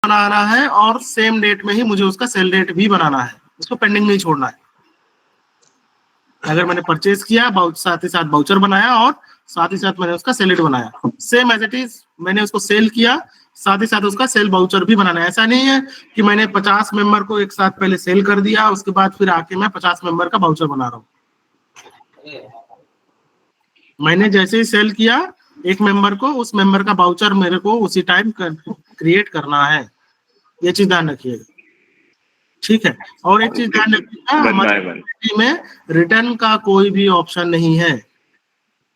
बनाना है और same date में ही मुझे उसका सेल डेट भी बनाना है, उसको पेंडिंग नहीं छोड़ना है। अगर मैंने परचेज किया, साथ ही साथ बाउचर बनाया और साथ ही साथ मैंने उसका सेल डेट बनाया, सेम एज इट इज मैंने उसको सेल किया, साथ ही साथ उसका सेल बाउचर भी बनाना है। ऐसा नहीं है कि मैंने 50 मेंबर को एक साथ पहले सेल कर दिया, उसके बाद फिर आके मैं 50 मेंबर का बाउचर बना रहा हूँ। मैंने जैसे ही सेल किया एक मेंबर को, उस मेंबर का बाउचर मेरे को उसी टाइम क्रिएट करना है, ये चीज ध्यान रखिएगा, ठीक है। और एक चीज ध्यान रखिएगा, हमारे में रिटर्न का कोई भी ऑप्शन नहीं है।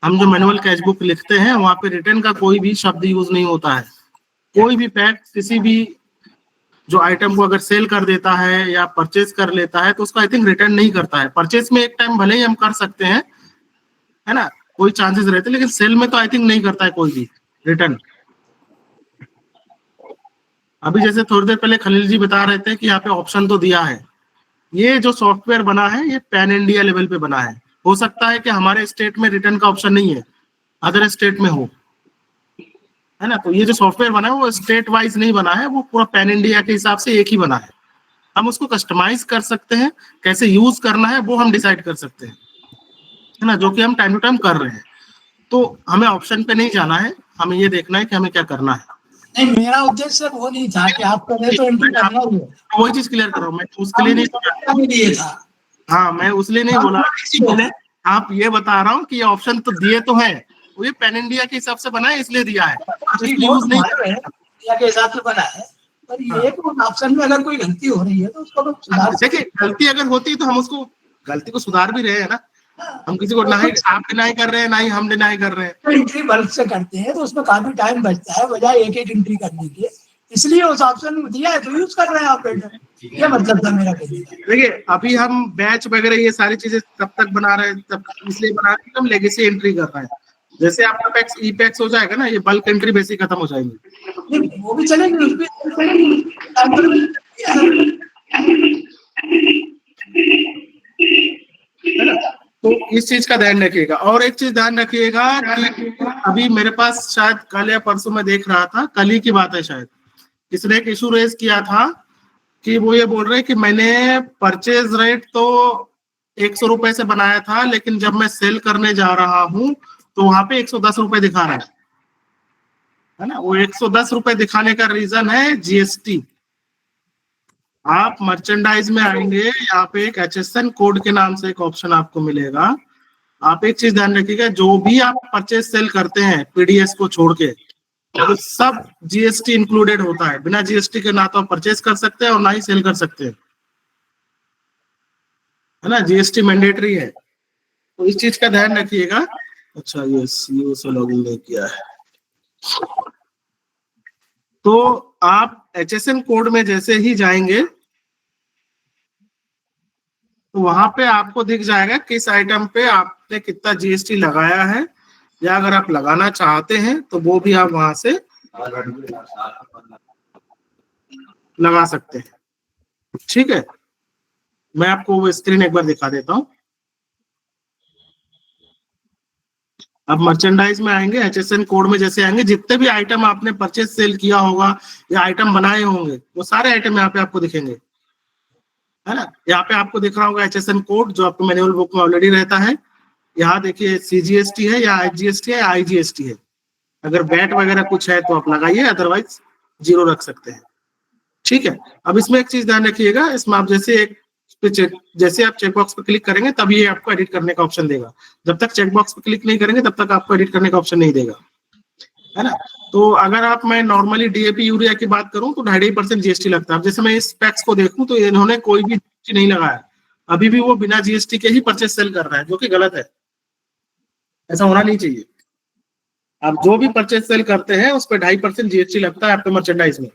हम जो मैनुअल कैश बुक लिखते हैं वहां पे रिटर्न का कोई भी शब्द यूज नहीं होता है। कोई भी पैक किसी भी जो आइटम को अगर सेल कर देता है या परचेज कर लेता है तो उसको आई थिंक रिटर्न नहीं करता है। परचेज में एक टाइम भले ही हम कर सकते हैं, है ना, कोई चांसेस रहते हैं, लेकिन सेल में तो आई थिंक नहीं करता है कोई भी रिटर्न। अभी जैसे थोड़ी देर पहले खलील जी बता रहे थे कि यहाँ पे ऑप्शन तो दिया है। ये जो सॉफ्टवेयर बना है ये पैन इंडिया लेवल पे बना है। हो सकता है कि हमारे स्टेट में रिटर्न का ऑप्शन नहीं है, अदर स्टेट में हो, है ना। तो ये जो सॉफ्टवेयर बना है वो स्टेट वाइज नहीं बना है, वो पूरा पैन इंडिया के हिसाब से एक ही बना है। हम उसको कस्टमाइज कर सकते हैं, कैसे यूज करना है वो हम डिसाइड कर सकते हैं, है ना, जो कि हम टाइम टू टाइम कर रहे हैं। तो हमें ऑप्शन पे नहीं जाना है, हमें ये देखना है कि हमें क्या करना है। नहीं, मेरा उद्देश्य वो नहीं था कि आप करें तो एंट्री करना ही है। वही चीज क्लियर कर रहा हूँ मैं, उसके लिए नहीं था। हाँ, मैं उसलिए नहीं बोला, मैंने आप ये बता रहा हूँ कि ये ऑप्शन तो दिए तो है, वो ये पैन इंडिया के हिसाब से बना है इसलिए दिया है, यूज नहीं कर रहे हैं, इंडिया के हिसाब से बना है। पर ये ऑप्शन में अगर कोई गलती हो रही है तो उसको तो सुधार। देखिए गलती अगर होती है तो हम उसको गलती को सुधार भी रहे हैं ना। हम किसी को ना ही आप डिनाई कर रहे हैं ना ही हम डिनाई कर रहे हैं। एंट्री बल्क से करते हैं तो उसमें काफी टाइम बचता है बजाय एक एक एंट्री करने के, इसलिए उस ऑप्शन में दिया है तो यूज कर रहे हैं आप। ये मतलब था मेरा कहने का। देखिए अभी हम बैच वगैरह ये सारी चीजें तब तक बना रहे हैं, तब इसलिए बना रहे हैं हम लेगेसी एंट्री कर रहे हैं। जैसे आपका पैक्स ई पैक्स हो जाएगा ना, ये बल्क एंट्री बेसिक खत्म हो जाएंगे। वो भी चलेंगे, है ना। तो इस चीज का ध्यान रखिएगा। और एक चीज ध्यान रखिएगा कि अभी मेरे पास शायद कल या परसों में देख रहा था, कल ही की बात है शायद, किसने एक इशू रेज किया था कि वो ये बोल रहे कि मैंने परचेज रेट तो 100 रुपए से बनाया था, लेकिन जब मैं सेल करने जा रहा हूं तो वहां पे 110 रुपए दिखा रहा है ना। वो 110 रुपए दिखाने का रीजन है जीएसटी। आप मर्चेंडाइज में आएंगे, यहाँ पे एक HSN कोड के नाम से एक ऑप्शन आपको मिलेगा। आप एक चीज ध्यान रखिएगा, जो भी आप परचेज सेल करते हैं पीडीएस को छोड़ के, तो सब जीएसटी इंक्लूडेड होता है। बिना जीएसटी के ना तो आप परचेज कर सकते हैं और ना ही सेल कर सकते हैं, है ना। जीएसटी मैंडेटरी है, तो इस चीज का ध्यान रखिएगा। अच्छा, ये सीओ से लॉगिन नहीं किया है, तो आप HSN कोड में जैसे ही जाएंगे तो वहां पे आपको दिख जाएगा किस आइटम पे आपने कितना जीएसटी लगाया है, या अगर आप लगाना चाहते हैं तो वो भी आप वहां से लगा सकते हैं, ठीक है। मैं आपको वो स्क्रीन एक बार दिखा देता हूं। अब मर्चेंडाइज में आएंगे, HSN कोड में जैसे आएंगे, जितने भी आइटम आपने परचेज सेल किया होगा या आइटम बनाए होंगे वो सारे आइटम यहाँ पे आपको दिखेंगे, है ना। यहाँ पे आपको दिख रहा होगा HSN कोड जो आपको मैनुअल बुक में ऑलरेडी रहता है। यहाँ देखिए CGST है या IGST है या IGST है। अगर बैट वगैरह कुछ है तो आप लगाइए, अदरवाइज 0 रख सकते हैं, ठीक है। अब इसमें एक चीज ध्यान रखिएगा, इसमें आप जैसे आप चेकबॉक्स पे क्लिक करेंगे तभी ये आपको एडिट करने का ऑप्शन देगा। जब तक चेकबॉक्स पे क्लिक नहीं करेंगे तब तक आपको एडिट करने का ऑप्शन नहीं देगा, है ना। तो अगर आप मैं नॉर्मली DAP यूरिया की बात करूं तो 2.5% जीएसटी लगता है। जैसे मैं इस पैक्स को देखूं तो इन्होंने कोई भी जीएसटी नहीं लगाया, अभी भी वो बिना जीएसटी के ही परचेज सेल कर रहा है, जो कि गलत है, ऐसा होना नहीं चाहिए। आप जो भी परचेज सेल करते हैं उस पर 2.5% जीएसटी लगता है आपके मर्चेंडाइज में।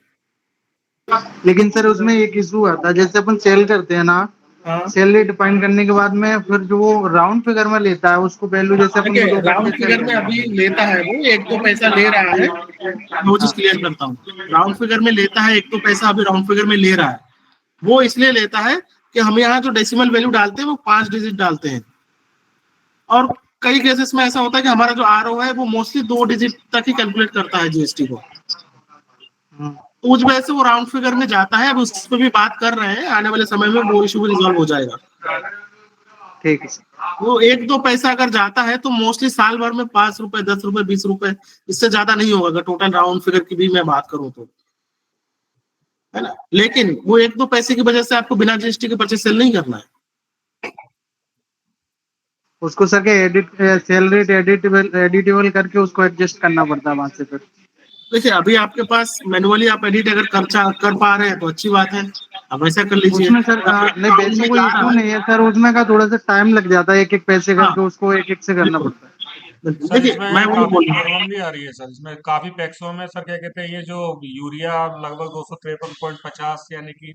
लेकिन सर उसमें एक इशू आता है, जैसे अपन सेल करते हैं ना, सेल रेट डिफाइन करने के बाद में फिर जो वो राउंड फिगर में लेता है उसको वैल्यू, जैसे अपन राउंड फिगर में अभी लेता है वो 1-2 पैसा ले रहा है। वो चीज क्लियर करता हूँ, राउंड फिगर में लेता है 1-2 पैसा अभी राउंड फिगर में ले रहा है। वो इसलिए लेता है कि हम यहाँ जो डेसिमल वैल्यू डालते हैं वो 5 डिजिट डालते हैं, और कई केसेस में ऐसा होता है कि हमारा जो RO है वो मोस्टली 2 डिजिट तक ही कैलकुलेट करता है जीएसटी को, तो उस वजह से वो राउंड फिगर में जाता है। अब उस पर भी बात कर रहे हैं, आने वाले समय में वो इशू भी रिजॉल्व हो जाएगा। ठीक है सर। वो 1-2 पैसा अगर जाता है तो मोस्टली साल भर में 5 रुपए, 10 रुपए, 20 रुपए, इससे ज्यादा नहीं होगा अगर टोटल राउंड फिगर की भी मैं बात करूं तो, है ना। लेकिन वो 1-2 पैसे की वजह से आपको बिना जीएसटी के परचेज सेल नहीं करना है। उसको सर के सैलरी एडिटेबल करके उसको एडजस्ट करना पड़ता है वहां से फिर। देखिए अभी आपके पास मैनुअली आप एडिट अगर कर पा रहे हैं तो अच्छी बात है, आप ऐसा कर लीजिए। उसमें सर नहीं, वैसे कोई इशू नहीं है सर, उसमें का थोड़ा सा टाइम लग जाता है, एक एक पैसे हाँ, करके उसको एक एक से करना पड़ता है। सर देखिए इसमें मैं वही काफी बोल रहा हूँ। प्रॉब्लम भी आ रही है सर, इसमें काफी पैक्सों में सर क्या कहते हैं ये जो यूरिया लगभग 253.50 यानी कि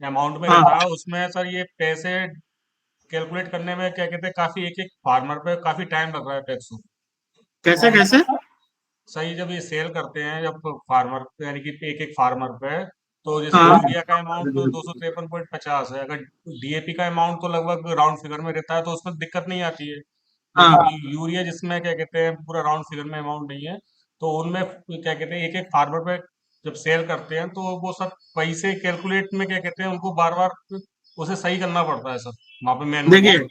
अमाउंट में हाँ, रहता है, उसमें सर ये पैसे कैलकुलेट करने में क्या कहते हैं काफी एक एक फार्मर पे काफी टाइम लग रहा है पैक्सों। कैसे कैसे? सही जब ये सेल करते हैं जब फार्मर यानी कि एक एक फार्मर पे, तो जैसे हाँ, यूरिया का अमाउंट तो 253.50 है, अगर डीएपी का अमाउंट तो लगभग राउंड फिगर में रहता है तो उसमें दिक्कत नहीं आती है। लेकिन हाँ, यूरिया जिसमें क्या कहते हैं पूरा राउंड फिगर में अमाउंट नहीं है, तो उनमें क्या कहते हैं एक एक फार्मर पे जब सेल करते हैं तो वो सब पैसे कैलकुलेट में क्या कहते हैं उनको बार बार उसे सही करना पड़ता है सर, वहाँ पे मैनुअली। देखिए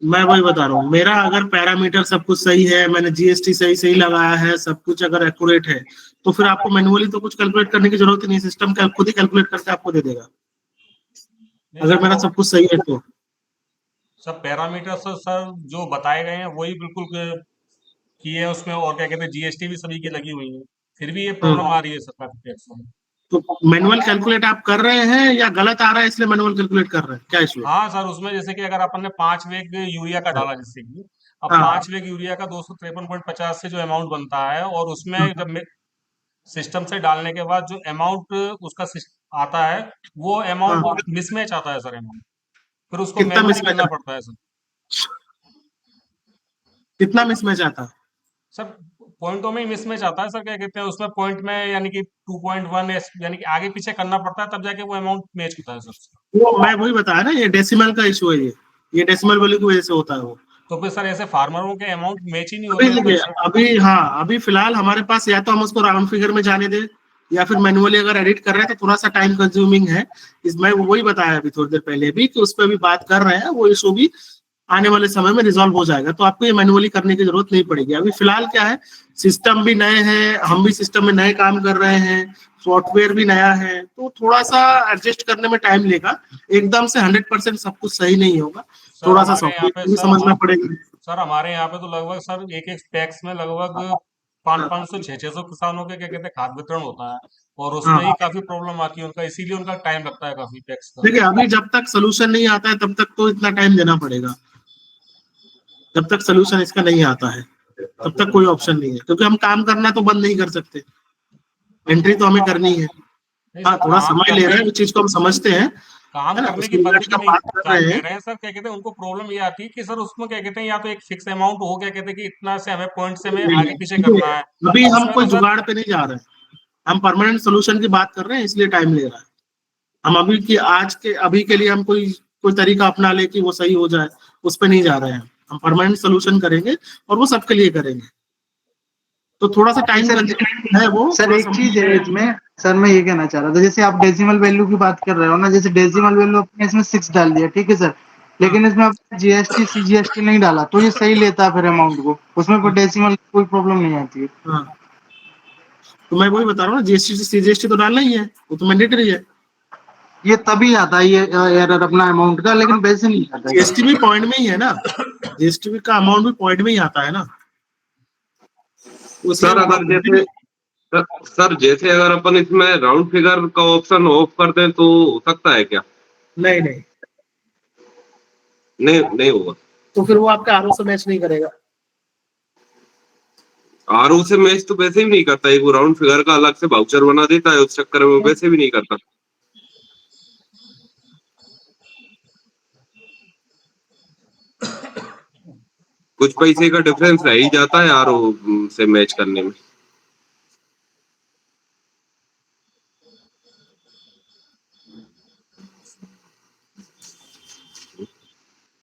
मैं वही बता रहा हूँ, मेरा अगर पैरामीटर सब कुछ सही है, मैंने जीएसटी सही सही लगाया है, सब कुछ अगर एक्यूरेट है, तो फिर आपको मैनुअली तो कुछ कैलकुलेट करने की जरूरत ही नहीं, सिस्टम खुद ही कैलकुलेट करके आपको दे देगा नहीं अगर सर मेरा वो सब कुछ सही है तो। सब पैरामीटर सर जो बताए गए हैं वही बिल्कुल किए हैं उसमें, और क्या कहते हैं जीएसटी भी सभी की लगी हुई है, फिर भी ये प्रॉब्लम आ रही है सर काफी टैक्सों में। तो मैनुअल कैलकुलेट आप कर रहे हैं या गलत आ रहा है इसलिए मैनुअल कैलकुलेट कर रहे हैं, क्या इशू है? हाँ सर उसमें जैसे कि अगर अपन ने 5 वेग यूरिया का डाला जैसे कि अब हाँ, 5 वेग यूरिया का 253.50 से जो अमाउंट बनता है, और उसमें हाँ, जब सिस्टम से डालने के बाद जो अमाउंट उसका आता है वो हाँ, अमाउंट मिसमैच आता है सर अमाउंट, फिर उसको कितना मैनुअली मिसमैच करना आता पड़ता है सर। कितना मिसमैच आता है? सर पॉइंटों में ही मिसमैच आता है सर, क्या कहते हैं उसमें पॉइंट में यानी कि 2.1 यानी कि आगे पीछे करना पड़ता है तब जाके वो अमाउंट मैच होता है सर। वो मैं वही बताया ना, ये डेसिमल का इशू है, ये डेसिमल वैल्यू की वजह से होता है वो। तो फिर सर ऐसे फार्मरों के अमाउंट मैच ही नहीं अभी होते हैं देखिए, पैसे। अभी हाँ, अभी फिलहाल हमारे पास या तो हम उसको राउंड फिगर में जाने दें, या फिर मैनुअली अगर एडिट कर रहे हैं तो थोड़ा सा टाइम कंज्यूमिंग है। इसमें वही बताया अभी थोड़ी देर पहले भी कि उस पर भी बात कर रहे हैं, वो इशू भी आने वाले समय में रिजॉल्व हो जाएगा, तो आपको ये मैनुअली करने की जरूरत नहीं पड़ेगी। अभी फिलहाल क्या है, सिस्टम भी नए हैं, हम भी सिस्टम में नए काम कर रहे हैं, सॉफ्टवेयर भी नया है, तो थोड़ा सा एडजस्ट करने में टाइम लेगा। एकदम से 100% सब कुछ सही नहीं होगा, सर थोड़ा सा हमारे यहाँ पे सॉफ्टवेयर भी सर समझना पड़ेगा। सर हमारे यहाँ पे तो लगभग सर एक एक पैक्स में लगभग 500 600 किसानों के क्या कहते हैं खाद वितरण होता है, और उसमें ही हाँ, काफी प्रॉब्लम आती है उनका, इसीलिए उनका टाइम लगता है काफी पैक्स का। देखिए अभी जब तक सोल्यूशन नहीं आता है तब तक तो इतना टाइम देना पड़ेगा, जब तक सोल्यूशन इसका नहीं आता है तब तक कोई ऑप्शन नहीं है, क्योंकि हम काम करना तो बंद नहीं कर सकते, एंट्री तो हमें करनी है। नहीं हाँ, सर थोड़ा समय ले रहे हैं, उस चीज को हम समझते हैं, काम है ना, करने उसकी की बंद रिजल्ट की का नहीं बात कर रहे दे हैं। रहे हैं सर, क्या कहते हैं उनको प्रॉब्लम ये आती है कि सर उसमें क्या कहते हैं या तो एक फिक्स अमाउंट हो, क्या कहते हैं कि इतना से हमें पॉइंट से हमें आगे पीछे करना है, अभी अब हम उसमें कोई तो सर जुगाड़ पे नहीं जा रहे हैं, हम परमानेंट सोल्यूशन की बात कर रहे हैं, इसलिए टाइम ले रहा है। हम अभी की आज के अभी के लिए हम कोई कोई तरीका अपना ले कि वो सही हो जाए, उस पर नहीं जा रहे हैं। हम परमानेंट सोल्यूशन करेंगे और वो सबके लिए करेंगे, तो थोड़ा सा टाइम सर कंज्यूमिंग है वो, सर थोड़ा एक चीज है समझ। इसमें, सर मैं ये कहना चाह रहा था, जैसे आप डेसिमल वैल्यू की बात कर रहे हो ना, जैसे डेसिमल वैल्यू आपने इसमें 6 डाल दिया, ठीक है सर, हाँ, लेकिन इसमें आपने जीएसटी सीजीएसटी नहीं डाला तो ये सही लेता है फिर अमाउंट को, उसमें कोई डेसिमल कोई प्रॉब्लम नहीं आती है। हाँ, तो मैं वही बता रहा हूँ, जीएसटी सीजीएसटी तो डालना ही है, वो तो मैंडेटरी है। ये तभी आता है ये एरर अपना अमाउंट का, लेकिन वैसे नहीं आता है। जीएसटी भी पॉइंट में ही है ना, जीएसटी का अमाउंट भी पॉइंट में ही आता है ना, उसलिए सर अगर जैसे सर जैसे अगर अपन इसमें राउंड फिगर का ऑप्शन ऑफ कर दें तो हो सकता है क्या? नहीं नहीं, नहीं नहीं होगा। तो फिर वो आपका आरओ से मैच नहीं करेगा। आरओ से मैच तो वैसे ही नहीं करता है, वो राउंड फिगर का अलग से वाउचर बना देता है, उस चक्कर में वो वैसे भी नहीं करता। कुछ पैसे का डिफरेंस रह ही जाता है आरओ से मैच करने में।